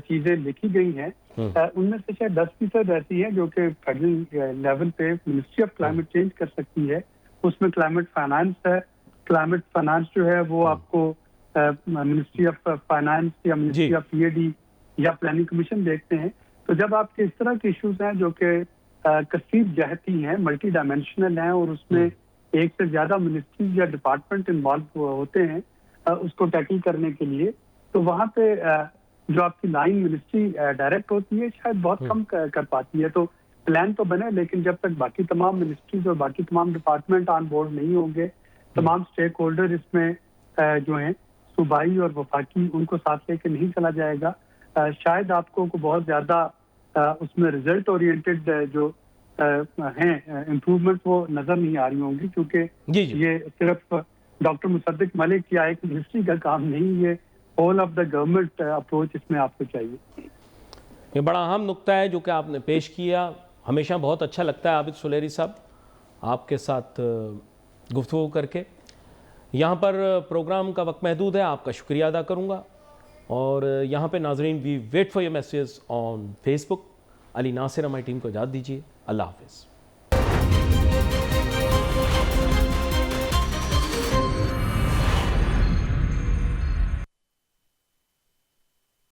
چیزیں لکھی گئی ہیں ان میں سے شاید 10% ایسی ہے جو کہ فیڈرل لیول پہ منسٹری آف کلائمیٹ چینج کر سکتی ہے. اس میں کلائمیٹ فائنانس ہے. کلائمیٹ فائنانس جو ہے وہ آپ کو منسٹری آف فائنانس یا منسٹری آف EAD یا پلاننگ کمیشن دیکھتے ہیں. تو جب آپ کے اس طرح کے ایشوز ہیں جو کہ کثیر جہتی ہیں، ملٹی ڈائمینشنل ہیں، اور اس میں ایک سے زیادہ منسٹریز یا ڈپارٹمنٹ انوالو ہوتے ہیں اس کو ٹیکل کرنے کے لیے. تو وہاں پہ جو آپ کی لائن منسٹری ڈائریکٹ ہوتی ہے شاید بہت کم کر پاتی ہے. تو پلان تو بنے، لیکن جب تک باقی تمام منسٹریز اور باقی تمام ڈپارٹمنٹ آن بورڈ نہیں ہوں گے، تمام اسٹیک ہولڈر اس میں جو ہیں صوبائی اور وفاقی، ان کو ساتھ لے کے نہیں چلا جائے گا، شاید آپ کو بہت زیادہ اس میں رزلٹ اورینٹیڈ جو ہیں امپروومنٹ وہ نظر نہیں آ رہی ہوں گی، کیونکہ یہ صرف ڈاکٹر مصدق ملک یا ایک منسٹری کا کام نہیں، یہ all of the government approach اس میں آپ کو چاہیے. یہ بڑا اہم نقطہ ہے جو کہ آپ نے پیش کیا. ہمیشہ بہت اچھا لگتا ہے عابد سلیری صاحب آپ کے ساتھ گفتگو کر کے. یہاں پر پروگرام کا وقت محدود ہے، آپ کا شکریہ ادا کروں گا. اور یہاں پہ ناظرین we wait for your message on Facebook. Ali Nasir ہماری ٹیم کو اجازت دیجیے. اللہ حافظ.